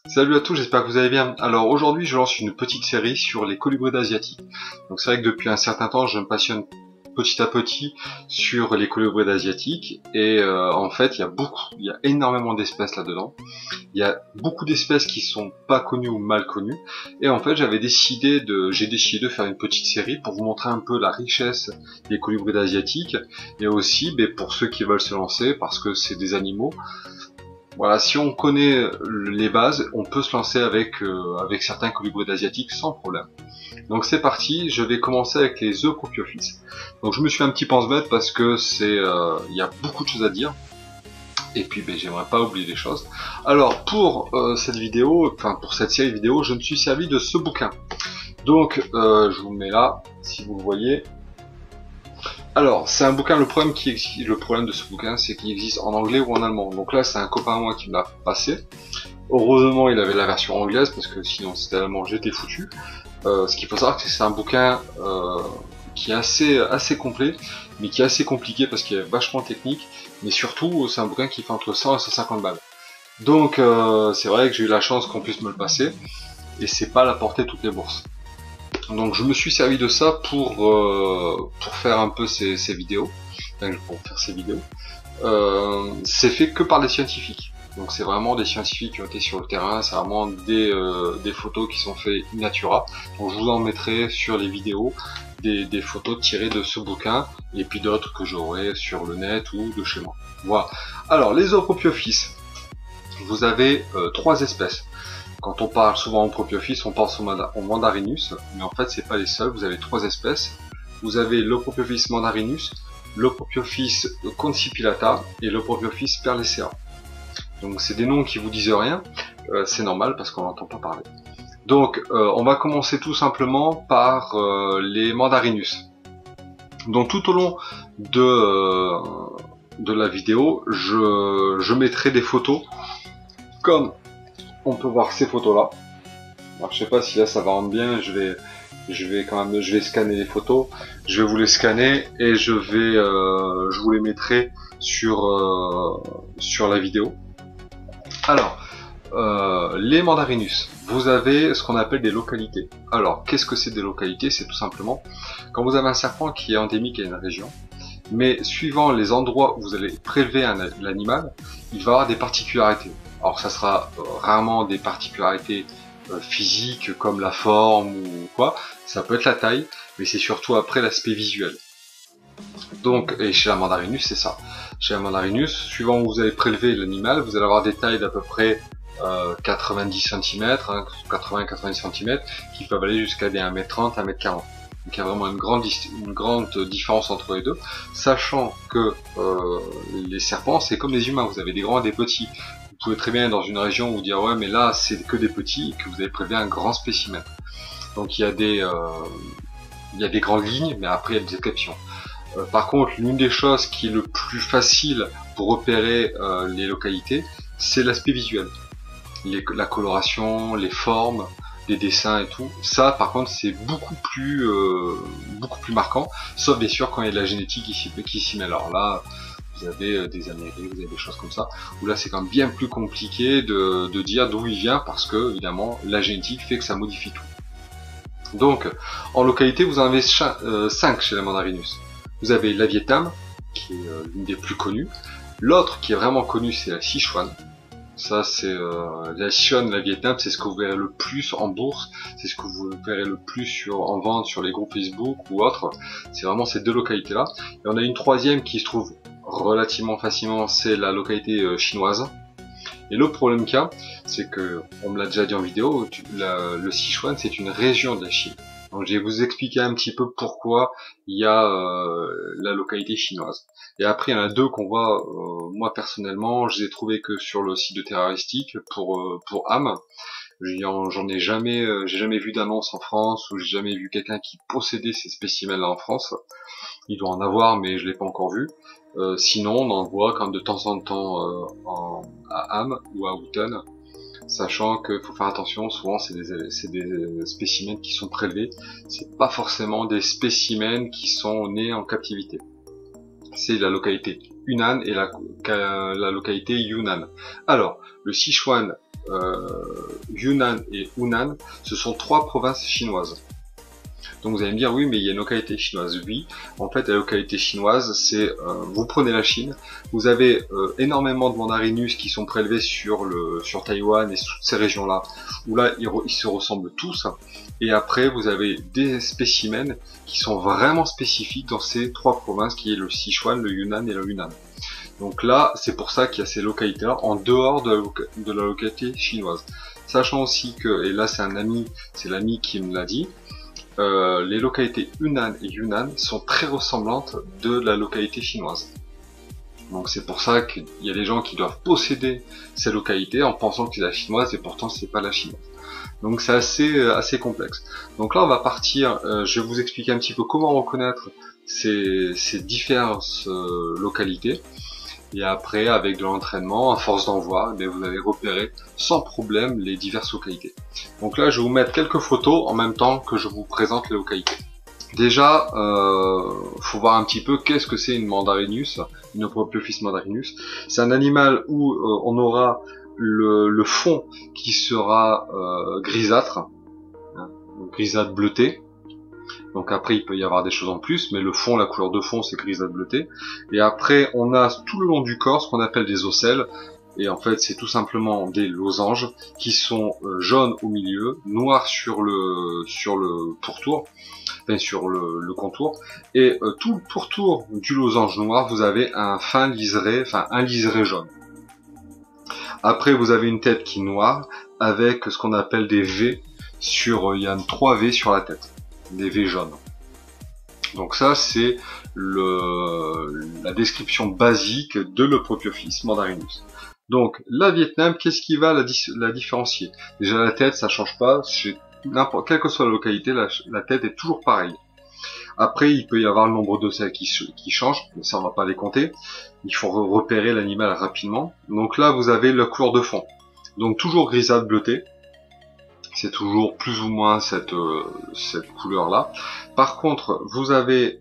Salut à tous, j'espère que vous allez bien. Alors aujourd'hui je lance une petite série sur les colubrides asiatiques. Donc c'est vrai que depuis un certain temps je me passionne petit à petit sur les colubrides asiatiques et en fait il y a énormément d'espèces là-dedans. Il y a beaucoup d'espèces qui sont pas connues ou mal connues et en fait j'ai décidé de faire une petite série pour vous montrer un peu la richesse des colubrides asiatiques et aussi pour ceux qui veulent se lancer parce que c'est des animaux. Voilà, si on connaît les bases, on peut se lancer avec certains colubrides asiatiques sans problème. Donc c'est parti, je vais commencer avec les Euprocopis. Donc je me suis un petit pense-bête parce que il y a beaucoup de choses à dire. Et puis j'aimerais pas oublier des choses. Alors pour cette vidéo, enfin pour cette série vidéo, je me suis servi de ce bouquin. Donc je vous le mets là, si vous le voyez. Alors, c'est un bouquin, le problème de ce bouquin, c'est qu'il existe en anglais ou en allemand. Donc là, c'est un copain à moi qui me l'a passé. Heureusement, il avait la version anglaise, parce que sinon, c'était allemand, j'étais foutu. Ce qu'il faut savoir, c'est que c'est un bouquin qui est assez complet, mais qui est assez compliqué, parce qu'il est vachement technique. Mais surtout, c'est un bouquin qui fait entre 100 et 150 balles. Donc, c'est vrai que j'ai eu la chance qu'on puisse me le passer, et c'est pas à la portée de toutes les bourses. Donc je me suis servi de ça pour faire un peu ces vidéos, enfin, pour faire ces vidéos. C'est fait que par des scientifiques. Donc c'est vraiment des scientifiques qui ont été sur le terrain, c'est vraiment des photos qui sont faites in natura. Donc je vous en mettrai sur les vidéos des photos tirées de ce bouquin et puis d'autres que j'aurai sur le net ou de chez moi. Voilà. Alors les Euprocopis, vous avez trois espèces. Quand on parle souvent Euprocopis, on pense au Mandarinus, mais en fait c'est pas les seuls, vous avez trois espèces. Vous avez l'Euprocopis mandarinus, l'Euprocopis concipillata et l'Euprocopis perlescea. Donc c'est des noms qui vous disent rien, c'est normal parce qu'on n'entend pas parler. Donc on va commencer tout simplement par les Mandarinus. Donc tout au long de la vidéo, je mettrai des photos comme on peut voir ces photos là. Alors je sais pas si là ça va rendre bien, je vais scanner les photos, je vais vous les scanner et je vous les mettrai sur la vidéo. Alors les Mandarinus, vous avez ce qu'on appelle des localités. Alors qu'est-ce que c'est des localités? C'est tout simplement quand vous avez un serpent qui est endémique à une région, mais suivant les endroits où vous allez prélever l'animal, il va avoir des particularités. Alors ça sera rarement des particularités physiques comme la forme ou quoi, ça peut être la taille, mais c'est surtout après l'aspect visuel. Donc, et chez la Mandarinus c'est ça. Chez la Mandarinus, suivant où vous allez prélever l'animal, vous allez avoir des tailles d'à peu près 90 cm, hein, 80-90 cm, qui peuvent aller jusqu'à des 1m30, 1m40. Donc il y a vraiment une grande différence entre les deux, sachant que les serpents c'est comme les humains, vous avez des grands et des petits. Vous pouvez très bien être dans une région où vous dire ouais mais là c'est que des petits et que vous avez prélevé un grand spécimen. Donc il y a des grandes lignes, mais après il y a des exceptions. Par contre, l'une des choses qui est le plus facile pour repérer les localités, c'est l'aspect visuel. La coloration, les formes, les dessins et tout. Ça, par contre, c'est beaucoup plus marquant. Sauf bien sûr quand il y a de la génétique qui s'y met. Alors là, vous avez des Amériques, vous avez des choses comme ça. Où là, c'est quand même bien plus compliqué de dire d'où il vient parce que évidemment, la génétique fait que ça modifie tout. Donc, en localité, vous en avez 5 chez la Mandarinus. Vous avez la Vietnam, qui est l'une des plus connues. L'autre qui est vraiment connue, c'est la Sichuan. Ça, c'est la Sichuan, la Vietnam, c'est ce que vous verrez le plus en bourse, c'est ce que vous verrez le plus en vente sur les groupes Facebook ou autres. C'est vraiment ces deux localités-là. Et on a une troisième qui se trouve relativement facilement, c'est la localité chinoise. Et le problème qu'il y a, c'est que, on me l'a déjà dit en vidéo, le Sichuan, c'est une région de la Chine. Donc je vais vous expliquer un petit peu pourquoi il y a la localité chinoise. Et après il y en a deux qu'on voit, moi personnellement, je les ai trouvés que sur le site de Terroristique pour âme. J'en ai jamais, j'ai jamais vu d'annonce en France ou j'ai jamais vu quelqu'un qui possédait ces spécimens là en France. Il doit en avoir, mais je l'ai pas encore vu. Sinon, on en voit quand même de temps en temps à Ham ou à Houghton. Sachant qu'il faut faire attention, souvent c'est des spécimens qui sont prélevés, c'est pas forcément des spécimens qui sont nés en captivité. C'est la localité Hunan et la localité Yunnan. Alors, le Sichuan Yunnan et Hunan, ce sont 3 provinces chinoises. Donc vous allez me dire, oui, mais il y a une localité chinoise. Oui, en fait, la localité chinoise, c'est, vous prenez la Chine, vous avez énormément de mandarinus qui sont prélevés sur Taïwan et toutes ces régions-là, où là, ils se ressemblent tous. Et après, vous avez des spécimens qui sont vraiment spécifiques dans ces 3 provinces, qui est le Sichuan, le Yunnan et le Hunan. Donc là, c'est pour ça qu'il y a ces localités-là, en dehors de la localité chinoise. Sachant aussi que, et là c'est l'ami qui me l'a dit, les localités Hunan et Yunnan sont très ressemblantes de la localité chinoise. Donc c'est pour ça qu'il y a des gens qui doivent posséder ces localités en pensant que c'est la chinoise et pourtant c'est pas la chinoise. Donc c'est assez complexe. Donc là on va partir, je vais vous expliquer un petit peu comment reconnaître ces différentes localités. Et après, avec de l'entraînement, à force d'envoi, vous allez repérer sans problème les diverses localités. Donc là, je vais vous mettre quelques photos en même temps que je vous présente les localités. Déjà, faut voir un petit peu qu'est-ce que c'est une mandarinus, une Propiophis mandarinus. C'est un animal où on aura le fond qui sera grisâtre, hein, grisâtre bleuté. Donc après il peut y avoir des choses en plus, mais le fond, la couleur de fond c'est grisâtre bleuté. Et après on a tout le long du corps ce qu'on appelle des ocelles, et en fait c'est tout simplement des losanges qui sont jaunes au milieu, noirs sur le pourtour, enfin sur le contour, et tout le pourtour du losange noir vous avez un fin liseré, enfin un liseré jaune. Après vous avez une tête qui est noire avec ce qu'on appelle des V il y a 3 V sur la tête. Des V jaunes. Donc ça c'est la description basique de l'Eupropiophis mandarinus. Donc la Vietnam, qu'est-ce qui va la différencier? Déjà la tête ça change pas, quelle que soit la localité, la tête est toujours pareille. Après il peut y avoir le nombre d'ocelles qui change, mais ça on va pas les compter. Il faut repérer l'animal rapidement. Donc là vous avez la couleur de fond. Donc toujours grisâtre bleuté. C'est toujours plus ou moins cette couleur là. Par contre vous avez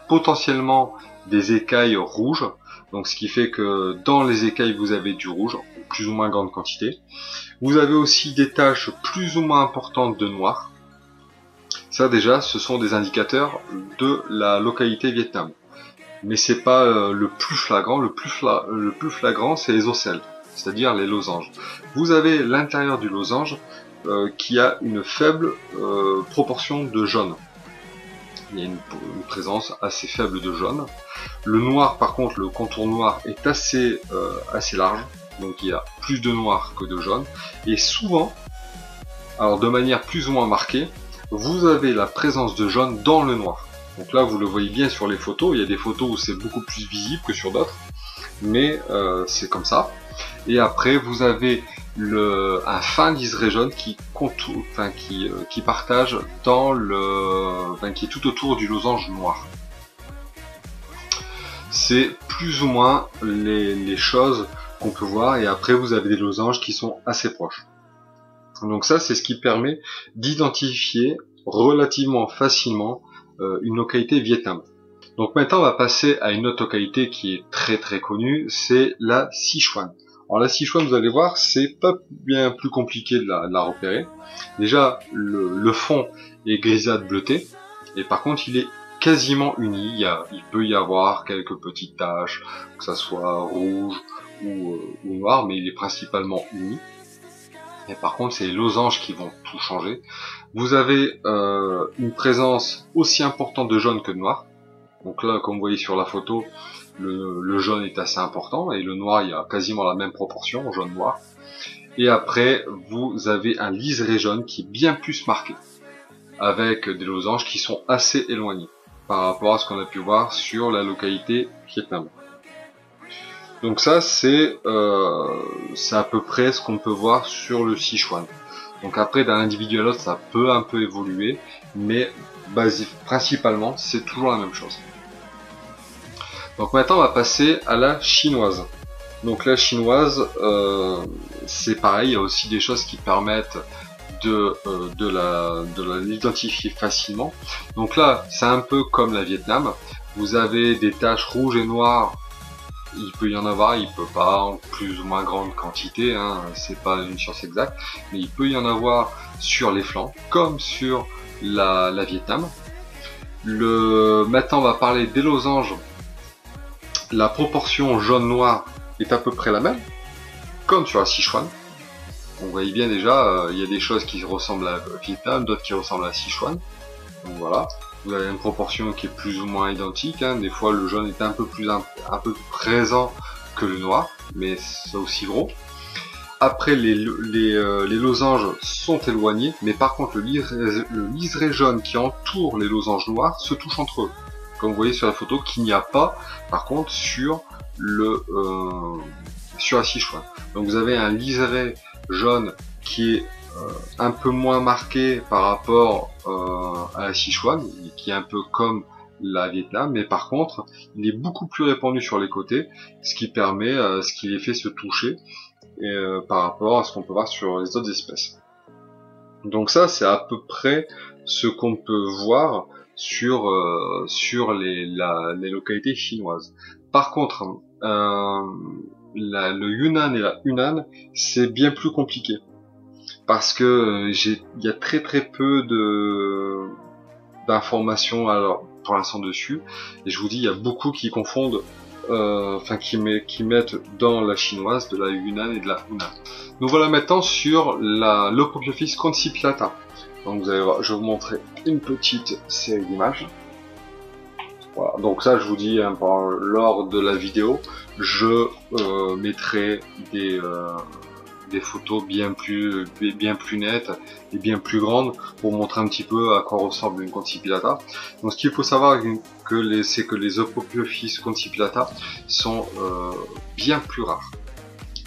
potentiellement des écailles rouges, donc ce qui fait que dans les écailles vous avez du rouge en plus ou moins grande quantité. Vous avez aussi des taches plus ou moins importantes de noir. Ça déjà ce sont des indicateurs de la localité Vietnam, mais c'est pas le plus flagrant. Le plus flagrant c'est les ocelles, c'est-à-dire les losanges. Vous avez l'intérieur du losange qui a une faible proportion de jaune. Il y a une présence assez faible de jaune. Le noir, par contre, le contour noir est assez large, donc il y a plus de noir que de jaune. Et souvent, alors de manière plus ou moins marquée, vous avez la présence de jaune dans le noir. Donc là, vous le voyez bien sur les photos. Il y a des photos où c'est beaucoup plus visible que sur d'autres, mais c'est comme ça. Et après, vous avez un fin liseré jaune qui partage qui est tout autour du losange noir. C'est plus ou moins les choses qu'on peut voir. Et après, vous avez des losanges qui sont assez proches. Donc ça, c'est ce qui permet d'identifier relativement facilement une localité Vietnam. Donc maintenant, on va passer à une autre localité qui est très très connue, c'est la Sichuan. Alors la Sichuan, vous allez voir, c'est pas bien plus compliqué de la repérer. Déjà, le fond est grisâtre bleuté, et par contre, il est quasiment uni. Il peut y avoir quelques petites taches, que ça soit rouge ou noir, mais il est principalement uni. Et par contre, c'est les losanges qui vont tout changer. Vous avez une présence aussi importante de jaune que de noir. Donc là, comme vous voyez sur la photo, le jaune est assez important, et le noir, il y a quasiment la même proportion, jaune-noir. Et après, vous avez un liseré jaune qui est bien plus marqué, avec des losanges qui sont assez éloignés, par rapport à ce qu'on a pu voir sur la localité Vietnam. Donc ça, c'est à peu près ce qu'on peut voir sur le Sichuan. Donc après, d'un individu à l'autre, ça peut un peu évoluer, mais principalement, c'est toujours la même chose. Donc maintenant, on va passer à la chinoise. Donc la chinoise, c'est pareil, il y a aussi des choses qui permettent de l'identifier facilement. Donc là, c'est un peu comme la Vietnam. Vous avez des taches rouges et noires Il peut y en avoir, il peut pas en plus ou moins grande quantité, hein, c'est pas une science exacte, mais il peut y en avoir sur les flancs, comme sur la Vietnam. Maintenant on va parler des losanges. La proportion jaune-noir est à peu près la même, comme sur la Sichuan. On voyait bien déjà, il y a des choses qui ressemblent à Vietnam, d'autres qui ressemblent à Sichuan. Donc voilà, vous avez une proportion qui est plus ou moins identique, hein. Des fois le jaune est un peu plus présent que le noir, mais c'est aussi gros. Après les losanges sont éloignés, mais par contre le liseré jaune qui entoure les losanges noirs se touche entre eux. Comme vous voyez sur la photo, qu'il n'y a pas par contre sur la Sichuan. Donc vous avez un liseré jaune qui est un peu moins marqué par rapport à la Sichuan, qui est un peu comme la Vietnam, mais par contre il est beaucoup plus répandu sur les côtés, ce qui permet, ce qui les fait se toucher par rapport à ce qu'on peut voir sur les autres espèces. Donc ça c'est à peu près ce qu'on peut voir sur les localités chinoises. Par contre le Yunnan et la Hunan, c'est bien plus compliqué parce que il y a très peu d'informations alors pour l'instant dessus, et je vous dis il y a beaucoup qui confondent, qui mettent dans la chinoise de la Yunnan et de la Hunan. Nous voilà maintenant sur l'Eupopiophyse concipitata. Donc vous allez voir, je vais vous montrer une petite série d'images. Voilà, donc ça je vous dis, hein, lors de la vidéo, je mettrai des photos bien plus nettes et bien plus grandes pour montrer un petit peu à quoi ressemble une concipitata. Donc ce qu'il faut savoir, c'est que les Eupopiophyes concipitata sont bien plus rares.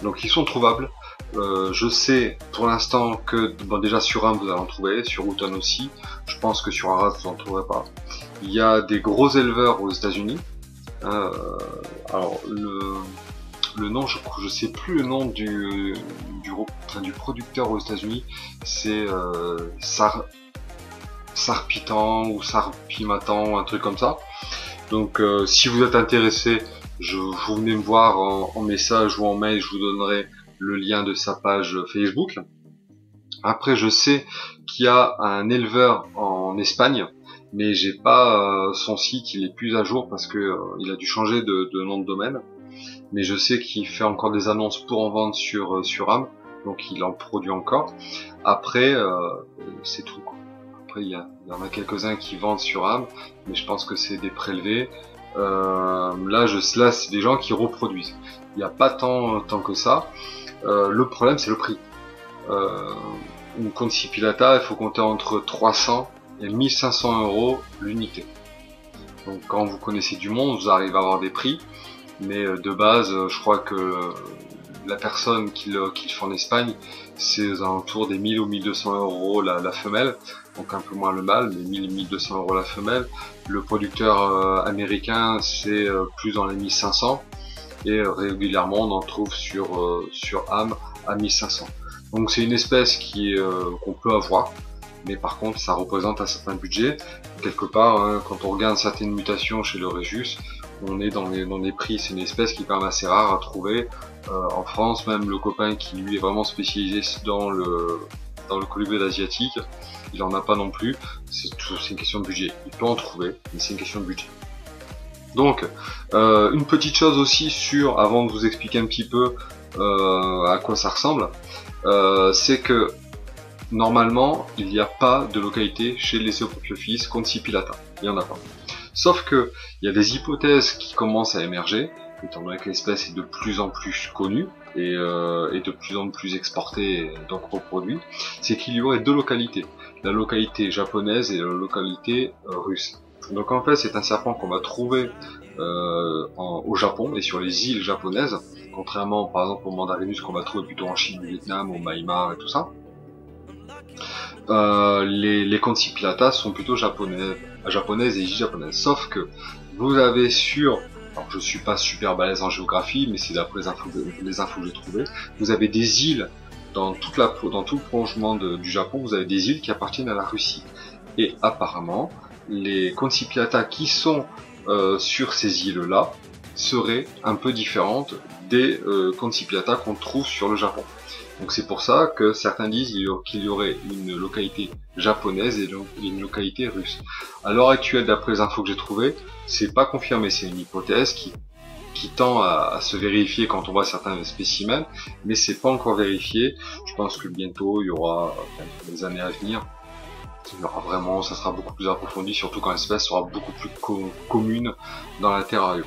Donc ils sont trouvables. Je sais pour l'instant que déjà sur Am vous allez en trouver, sur Houghton aussi. Je pense que sur Arras vous en trouverez pas. Il y a des gros éleveurs aux États-Unis. Alors le nom, je sais plus le nom du producteur aux États-Unis. C'est Sarpitan ou Sarpimatan, un truc comme ça. Donc si vous êtes intéressé, vous venez me voir en message ou en mail, je vous donnerai le lien de sa page Facebook. Après je sais qu'il y a un éleveur en Espagne, mais j'ai pas son site, il est plus à jour parce que il a dû changer de nom de domaine. Mais je sais qu'il fait encore des annonces pour en vendre sur Am, donc il en produit encore. Après c'est tout, quoi. Après il y en a quelques-uns qui vendent sur Am, mais je pense que c'est des prélevés. Là c'est des gens qui reproduisent. Il n'y a pas tant que ça. Le problème c'est le prix. Une concipitata, il faut compter entre 300 et 1500 € l'unité. Donc quand vous connaissez du monde, vous arrivez à avoir des prix, mais de base, je crois que la personne qui le fait en Espagne, c'est aux alentours des 1000 ou 1200 € la femelle, donc un peu moins le mâle, mais 1000 1200 € la femelle. Le producteur américain, c'est plus dans les 1500, et régulièrement on en trouve sur Am à 1500. Donc c'est une espèce qu'on peut avoir, mais par contre ça représente un certain budget. Quelque part, hein, quand on regarde certaines mutations chez le Rhésus, on est dans les prix. C'est une espèce qui est quand même assez rare à trouver en France. Même le copain qui lui est vraiment spécialisé dans le colubrid asiatique, il en a pas non plus. C'est une question de budget. Il peut en trouver, mais c'est une question de budget. Donc une petite chose aussi avant de vous expliquer un petit peu à quoi ça ressemble, c'est que normalement il n'y a pas de localité chez les Eupopiophyes concipitata. Il n'y en a pas. Sauf que il y a des hypothèses qui commencent à émerger, étant donné que l'espèce est de plus en plus connue et de plus en plus exportée et donc reproduite, c'est qu'il y aurait deux localités, la localité japonaise et la localité russe. Donc en fait c'est un serpent qu'on va trouver au Japon et sur les îles japonaises, contrairement par exemple au Mandarinus qu'on va trouver plutôt en Chine, au Vietnam, au Myanmar et tout ça. Les concipitata sont plutôt japonaises et japonaises, sauf que vous avez alors je suis pas super balèze en géographie, mais c'est d'après les infos que j'ai trouvées, vous avez des îles dans tout le prolongement du Japon, vous avez des îles qui appartiennent à la Russie, et apparemment les concipitata qui sont sur ces îles là serait un peu différente des concipitata qu'on trouve sur le Japon. Donc c'est pour ça que certains disent qu'il y aurait une localité japonaise et une localité russe. À l'heure actuelle, d'après les infos que j'ai trouvées, c'est pas confirmé, c'est une hypothèse qui tend à se vérifier quand on voit certains spécimens, mais c'est pas encore vérifié. Je pense que bientôt il y aura, enfin, les années à venir, il y aura vraiment, ça sera beaucoup plus approfondi, surtout quand l'espèce sera beaucoup plus commune dans la terrarium.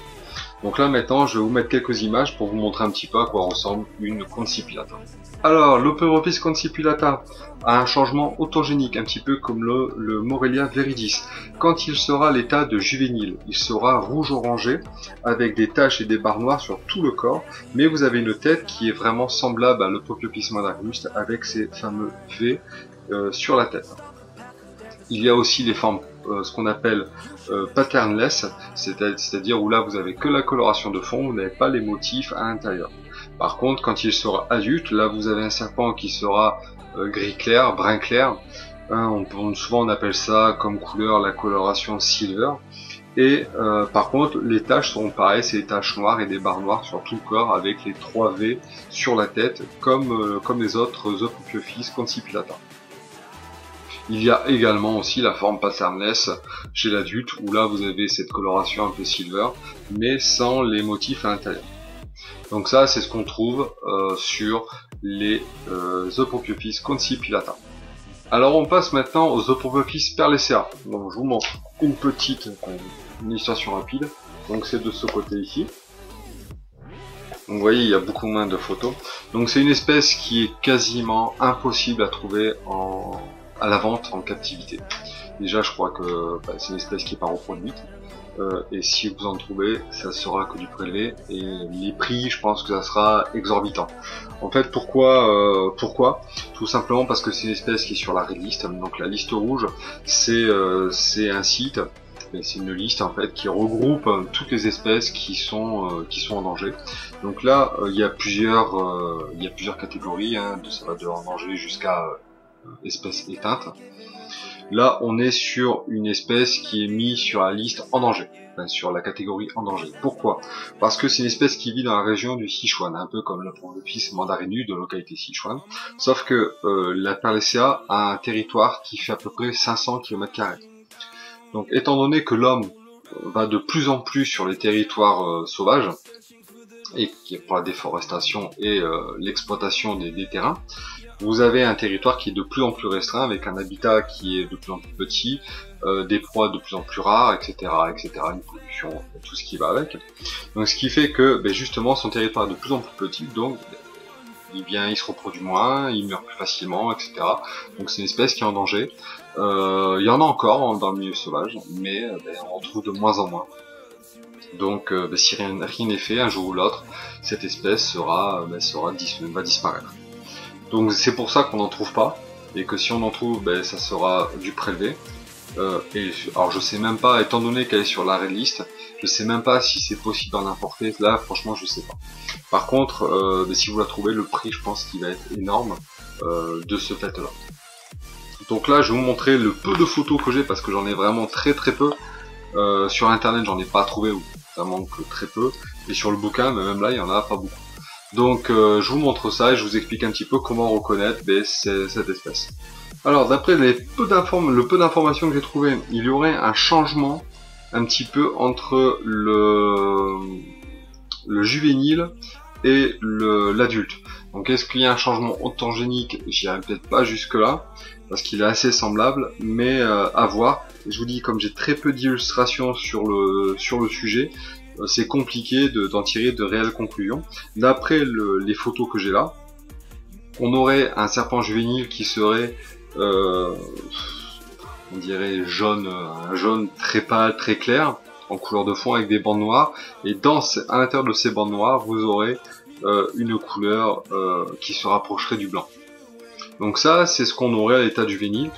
Donc là maintenant, je vais vous mettre quelques images pour vous montrer un petit peu à quoi ressemble une concipitata. Alors, l'Opeuropis concipitata a un changement autogénique, un petit peu comme le Morelia viridis. Quand il sera à l'état de juvénile, il sera rouge-orangé, avec des taches et des barres noires sur tout le corps, mais vous avez une tête qui est vraiment semblable à l'Opeuropis mandarinus, avec ces fameux V sur la tête. Il y a aussi les formes, ce qu'on appelle patternless, c'est-à-dire où là vous avez que la coloration de fond, vous n'avez pas les motifs à l'intérieur. Par contre, quand il sera adulte, là vous avez un serpent qui sera gris clair, brun clair. Souvent on appelle ça comme couleur la coloration silver. Et par contre, les taches seront pareilles, c'est des taches noires et des barres noires sur tout le corps avec les 3 V sur la tête, comme les autres Opeuropis concipitata. Il y a également aussi la forme patternless chez l'adulte, où là vous avez cette coloration un peu silver, mais sans les motifs à l'intérieur. Donc ça, c'est ce qu'on trouve sur les Opeuropis concipitata. Alors on passe maintenant aux Opeuropis perlescea. Donc je vous montre une illustration rapide. Donc c'est de ce côté ici. Donc vous voyez, il y a beaucoup moins de photos. Donc c'est une espèce qui est quasiment impossible à trouver à la vente en captivité. Déjà, je crois que c'est une espèce qui est pas reproduite. Et si vous en trouvez, ça sera que du prélevé, et les prix, je pense que ça sera exorbitant. En fait, pourquoi Tout simplement parce que c'est une espèce qui est sur la red list. Donc la liste rouge, c'est un site, c'est une liste en fait qui regroupe toutes les espèces qui sont en danger. Donc là, il y a plusieurs catégories, ça va de en danger jusqu'à espèces éteintes. Là, on est sur une espèce qui est mise sur la liste en danger, enfin, sur la catégorie en danger. Pourquoi? Parce que c'est une espèce qui vit dans la région du Sichuan, un peu comme l'Opeuropis mandarinus de localité Sichuan, sauf que la perlescea a un territoire qui fait à peu près 500 km². Donc, étant donné que l'homme va de plus en plus sur les territoires sauvages, et qui est pour la déforestation et l'exploitation des terrains, vous avez un territoire qui est de plus en plus restreint, avec un habitat qui est de plus en plus petit, des proies de plus en plus rares, etc., une pollution, tout ce qui va avec. Donc ce qui fait que justement son territoire est de plus en plus petit, donc il se reproduit moins, il meurt plus facilement, etc. Donc c'est une espèce qui est en danger. Il y en a encore dans le milieu sauvage, mais on en trouve de moins en moins. Donc si rien n'est fait, un jour ou l'autre, cette espèce va disparaître. Donc c'est pour ça qu'on n'en trouve pas, et que si on en trouve, ça sera du prélevé. Alors je sais même pas, étant donné qu'elle est sur la red list, je sais même pas si c'est possible d'en importer. Là franchement je sais pas. Par contre, si vous la trouvez, le prix je pense qu'il va être énorme de ce fait là. Donc là je vais vous montrer le peu de photos que j'ai, parce que j'en ai vraiment très peu. Sur internet j'en ai pas trouvé, ou ça manque très peu, et sur le bouquin, mais même là il y en a pas beaucoup. Donc je vous montre ça et je vous explique un petit peu comment reconnaître cette espèce. Alors d'après le peu d'informations que j'ai trouvé, il y aurait un changement un petit peu entre le juvénile et l'adulte. Donc est-ce qu'il y a un changement autogénique? J'irai peut-être pas jusque là, parce qu'il est assez semblable, mais à voir. Je vous dis, comme j'ai très peu d'illustrations sur le sujet, c'est compliqué d'en tirer de réelles conclusions. D'après les photos que j'ai là, on aurait un serpent juvénile qui serait, on dirait jaune, un jaune très pâle, très clair, en couleur de fond avec des bandes noires. Et à l'intérieur de ces bandes noires, vous aurez une couleur qui se rapprocherait du blanc. Donc ça, c'est ce qu'on aurait à l'état juvénile.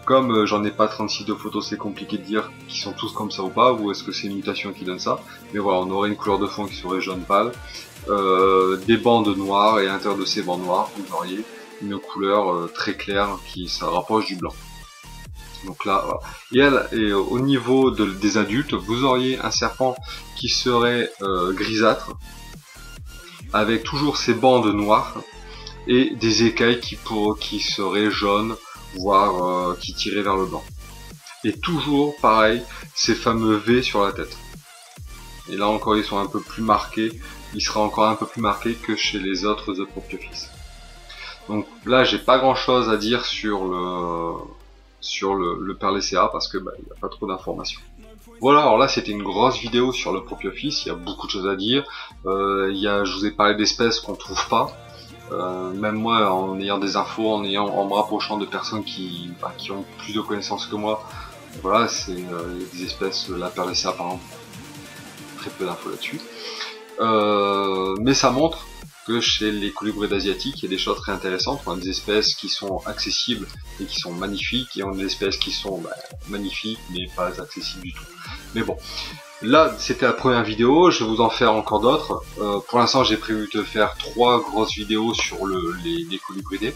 Comme j'en ai pas 36 de photos, c'est compliqué de dire qu'ils sont tous comme ça ou pas, ou est-ce que c'est une mutation qui donne ça. Mais voilà, on aurait une couleur de fond qui serait jaune pâle, des bandes noires, et à l'intérieur de ces bandes noires, vous auriez une couleur très claire qui se rapproche du blanc. Donc là, voilà. Et au niveau des adultes, vous auriez un serpent qui serait grisâtre, avec toujours ses bandes noires, et des écailles qui seraient jaunes, voire qui tiraient vers le blanc. Et toujours, pareil, ces fameux V sur la tête. Et là encore, ils sont un peu plus marqués, il sera encore un peu plus marqué que chez les autres The Propiophyes. Donc là, j'ai pas grand chose à dire sur le Perlesea parce que il n'y a pas trop d'informations. Voilà, alors là c'était une grosse vidéo sur le Propiophyes, il y a beaucoup de choses à dire. Je vous ai parlé d'espèces qu'on trouve pas. Même moi, en ayant des infos, en me rapprochant de personnes qui ont plus de connaissances que moi, voilà, c'est des espèces, la Perlesea par exemple, très peu d'infos là-dessus. Mais ça montre que chez les colubrides asiatiques, il y a des choses très intéressantes. On a des espèces qui sont accessibles et qui sont magnifiques, et on a des espèces qui sont magnifiques mais pas accessibles du tout. Mais bon, là c'était la première vidéo, je vais vous en faire encore d'autres. Pour l'instant j'ai prévu de faire 3 grosses vidéos sur les colubridés.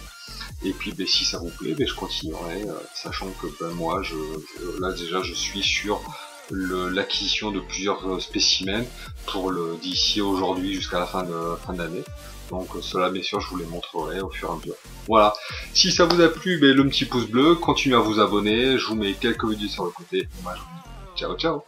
Et puis si ça vous plaît, je continuerai, sachant que moi là déjà je suis sur l'acquisition de plusieurs spécimens pour d'ici aujourd'hui jusqu'à la fin d'année. Donc cela bien sûr je vous les montrerai au fur et à mesure. Voilà, si ça vous a plu, le petit pouce bleu, continuez à vous abonner, je vous mets quelques vidéos sur le côté. Moi je vous dis ciao ciao.